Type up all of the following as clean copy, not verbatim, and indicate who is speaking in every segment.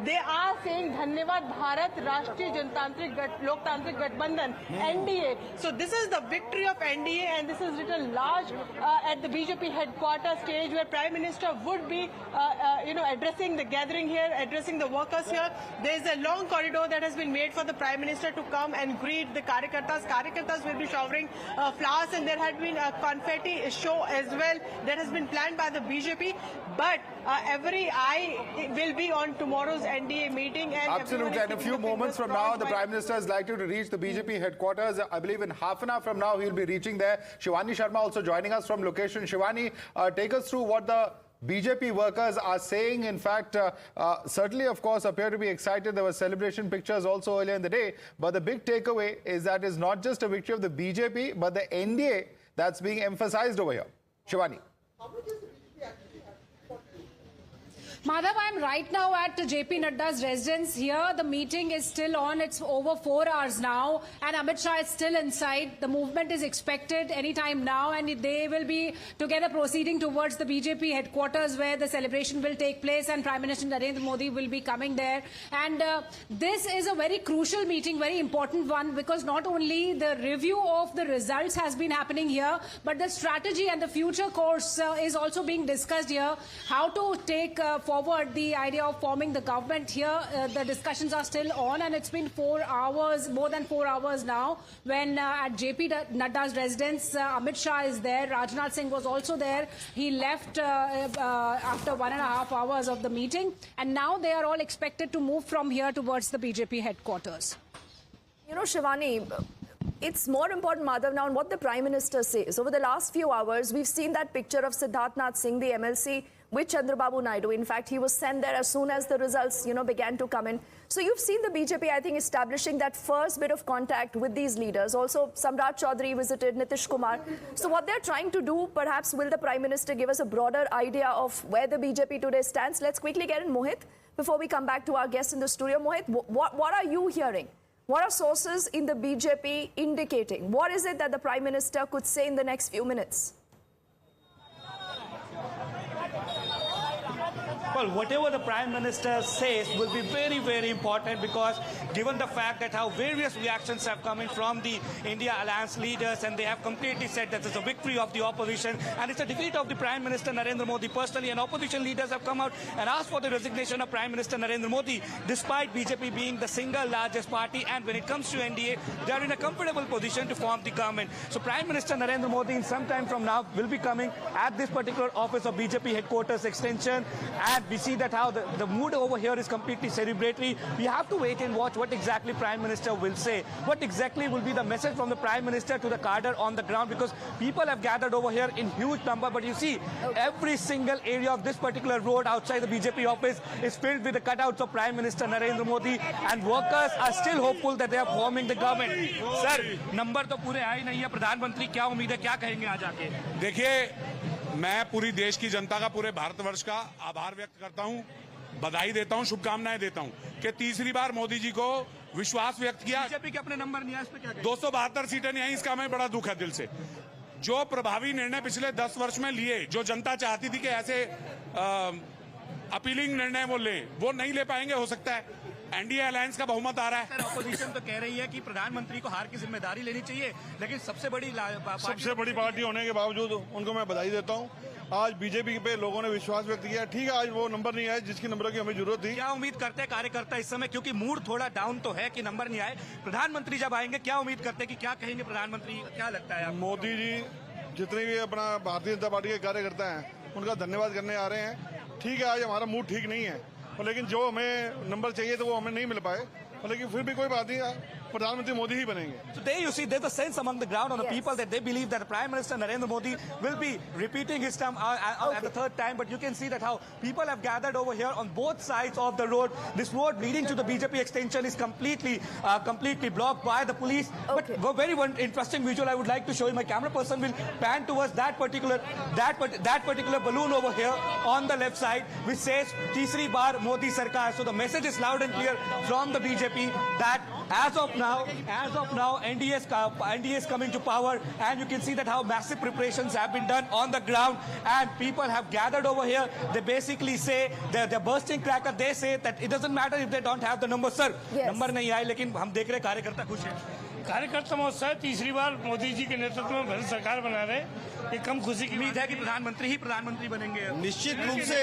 Speaker 1: they are saying Dhanyavad Bharat Rashtriya Jantantric Loktantric Gathbandhan (NDA). So this is the victory of NDA, and this is written large at the BJP headquarters stage, where Prime Minister would be, addressing the gathering here, addressing the workers here. There is a long corridor that has been made for the Prime Minister to come and greet the Karyakartas. Karyakartas will be showering flowers, and there had been a confetti show as well that has been planned by the BJP. But every eye will be on tomorrow's NDA meeting. And
Speaker 2: absolutely. And a few moments from now, the Prime Minister is likely to reach the BJP headquarters. I believe in half an hour from now, he'll be reaching there. Shivani Sharma also joining us from location. Shivani, take us through what the BJP workers are saying. In fact, certainly, of course, appear to be excited. There were celebration pictures also earlier in the day. But the big takeaway is that it's not just a victory of the BJP, but the NDA that's being emphasized over here. Shivani.
Speaker 3: Madhav, I'm right now at JP Nadda's residence here. The meeting is still on. It's over 4 hours now. And Amit Shah is still inside. The movement is expected anytime now. And they will be together proceeding towards the BJP headquarters, where the celebration will take place. And Prime Minister Narendra Modi will be coming there. And this is a very crucial meeting, very important one, because not only the review of the results has been happening here, but the strategy and the future course is also being discussed here. How to take forward the idea of forming the government here. The discussions are still on, and it's been 4 hours, more than 4 hours now, when at JP Nadda's residence, Amit Shah is there. Rajnath Singh was also there. He left after 1.5 hours of the meeting, and now they are all expected to move from here towards the BJP headquarters.
Speaker 4: You know, Shivani, it's more important, Madhav, now on what the Prime Minister says. Over the last few hours, we've seen that picture of Siddharth Nath Singh, the MLC, with Chandrababu Naidu. In fact, he was sent there as soon as the results, began to come in. So you've seen the BJP, I think, establishing that first bit of contact with these leaders. Also, Samrat Chaudhary visited Nitish Kumar. So what they're trying to do, perhaps, will the Prime Minister give us a broader idea of where the BJP today stands? Let's quickly get in Mohit before we come back to our guest in the studio. Mohit, what are you hearing? What are sources in the BJP indicating? What is it that the Prime Minister could say in the next few minutes?
Speaker 5: Well, whatever the Prime Minister says will be very, very important, because given the fact that how various reactions have come in from the India Alliance leaders, and they have completely said that it's a victory of the opposition and it's a defeat of the Prime Minister Narendra Modi personally, and opposition leaders have come out and asked for the resignation of Prime Minister Narendra Modi, despite BJP being the single largest party, and when it comes to NDA, they are in a comfortable position to form the government. So Prime Minister Narendra Modi, in some time from now, will be coming at this particular office of BJP headquarters extension, and we see that how the mood over here is completely celebratory. We have to wait and watch what exactly Prime Minister will say. What exactly will be the message from the Prime Minister to the cadre on the ground, because people have gathered over here in huge number. But you see, every single area of this particular road outside the BJP office is filled with the cutouts of Prime Minister Narendra Modi, and workers are still hopeful that they are forming the government. Sir, number तो पूरे आए नहीं है. प्रधानमंत्री क्या उम्मीद है, क्या कहेंगे आज आके?
Speaker 6: देखिए, मैं पूरी देश की जनता का, पूरे भारतवर्ष का आभार व्यक्त करता हूं, बधाई देता हूं, शुभकामनाएं देता हूं कि तीसरी बार मोदी जी को विश्वास व्यक्त किया.
Speaker 5: बीजेपी के अपने नंबर नहीं आए, इस पे क्या कहेंगे?
Speaker 6: 272 सीटें नहीं आई, इसका हमें बड़ा दुख है दिल से. जो प्रभावी निर्णय पिछले 10 वर्ष में लिए, जो जनता चाहती थी कि ऐसे अपीलिंग निर्णय वो लें, वो नहीं ले पाएंगे. हो सकता है एनडीए अलायंस का बहुमत आ रहा है.
Speaker 5: ऑपोजिशन तो कह रही है कि प्रधानमंत्री को हार की जिम्मेदारी लेनी चाहिए, लेकिन सबसे बड़ी
Speaker 7: पार्टी होने के बावजूद उनको मैं बधाई देता हूं. आज बीजेपी पे लोगों ने विश्वास व्यक्त किया. ठीक है, आज वो नंबर नहीं आए जिसकी नंबर की हमें जरूरत थी.
Speaker 5: क्या उम्मीद करते हैं कार्यकर्ता इस समय, क्योंकि मूड थोड़ा डाउन तो है कि नंबर नहीं आए, प्रधानमंत्री जब आएंगे क्या उम्मीद करते हैं कि क्या कहेंगे प्रधानमंत्री, क्या लगता है?
Speaker 7: मोदी जी जितने भी अपना भारतीय जनता पार्टी के कार्यकर्ता हैं, उनका धन्यवाद करने आ रहे हैं. ठीक है, आज हमारा मूड ठीक नहीं है, लेकिन जो हमें नंबर चाहिए तो वो हमें नहीं मिल पाए, लेकिन फिर भी कोई बात नहीं, प्रधानमंत्री मोदी ही बनेंगे.
Speaker 5: So there you see, there's a sense among the ground on the people that they believe that Prime Minister Narendra Modi will be repeating his term at the third time. But you can see that how people have gathered over here on both sides of the road. This road leading to the BJP extension is completely blocked by the police. But a very interesting visual I would like to show you. My camera person will pan towards that particular balloon over here on the left side, which says "Teesri Baar Modi Sarkar." So the message is loud and clear from the BJP that as of now, NDA is coming to power, and you can see that how massive preparations have been done on the ground, and people have gathered over here. They basically say they're bursting cracker. They say that it doesn't matter if they don't have the number, sir.
Speaker 4: Yes.
Speaker 5: Number नहीं आए, लेकिन हम देख रहे कार्यकर्ता खुश हैं।
Speaker 8: कार्यकर्ता महोत्सव तीसरी बार मोदी जी के नेतृत्व में भारत सरकार बना रहे, ये कम खुशी की
Speaker 5: उम्मीद है कि प्रधानमंत्री ही प्रधानमंत्री बनेंगे।
Speaker 9: निश्चित रूप से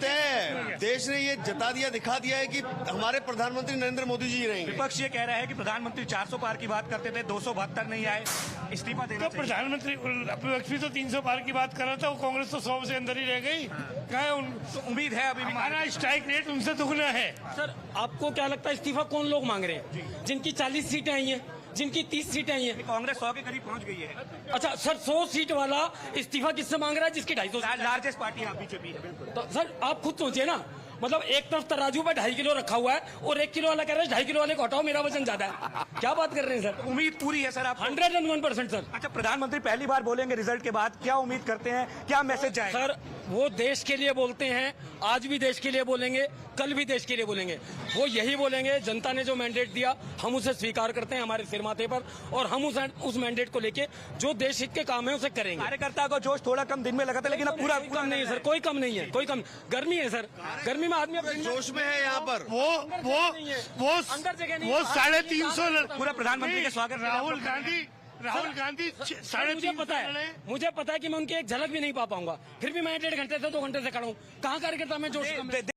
Speaker 9: तय है। देश ने ये जता दिया, दिखा दिया है कि हमारे प्रधानमंत्री नरेंद्र मोदी जी रहेंगे।
Speaker 5: विपक्ष ये कह रहा है कि प्रधानमंत्री 400 पार की बात करते थे, 272 नहीं आए, इस्तीफा देना
Speaker 8: तो प्रधानमंत्री विपक्ष भी तो 300 पार की बात कर रहा था, वो कांग्रेस तो 100 से अंदर ही रह गई। कहा
Speaker 5: तो उम्मीद है अभी भी
Speaker 8: हमारा स्ट्राइक रेट उनसे दुगना है।
Speaker 10: सर आपको क्या लगता है इस्तीफा कौन लोग मांग रहे हैं? जिनकी 40 सीटें आई हैं, जिनकी 30 सीटें आई हैं।
Speaker 5: कांग्रेस 100 के करीब पहुंच गई है।
Speaker 10: अच्छा सर, 100 सीट वाला इस्तीफा किससे मांग रहा है जिसकी 250?
Speaker 5: लार्जेस्ट पार्टी आप बीजेपी है, बिल्कुल।
Speaker 10: तो सर आप खुद सोचिए ना, मतलब एक तरफ तराजू पे 2.5 किलो रखा हुआ है और 1 किलो वाला कह रहा है 2.5 किलो वाले को हटाओ, मेरा वजन ज्यादा है। क्या बात कर रहे हैं सर?
Speaker 5: उम्मीद पूरी है सर आप?
Speaker 10: 101% सर।
Speaker 5: अच्छा, प्रधानमंत्री पहली बार बोलेंगे रिजल्ट के बाद, क्या उम्मीद करते हैं, क्या मैसेज जाएगा?
Speaker 10: सर वो देश के लिए बोलते हैं, आज भी देश के लिए बोलेंगे, कल भी देश के लिए बोलेंगे। वो यही बोलेंगे, जनता ने जो मैंडेट दिया हम उसे स्वीकार करते हैं हमारे सिर माथे पर, और हम उस मैंडेट को लेके जो देश हित के काम है उसे करेंगे।
Speaker 5: कार्यकर्ता को जोश थोड़ा कम दिन में लगा था, लेकिन अब पूरा
Speaker 10: कम नहीं है सर, कोई कम नहीं है, कोई कम। गर्मी है सर, गर्मी में आदमी
Speaker 9: जोश में है यहाँ पर।
Speaker 8: वो 350
Speaker 5: पूरा प्रधानमंत्री का स्वागत।
Speaker 8: राहुल गांधी 350
Speaker 10: मुझे पता है कि मैं उनकी एक झलक भी नहीं पा पाऊंगा, फिर भी मैं 1.5 घंटे से 2 घंटे से खड़ा हूँ। कहाँ कार्यकर्ता में जोश कम है?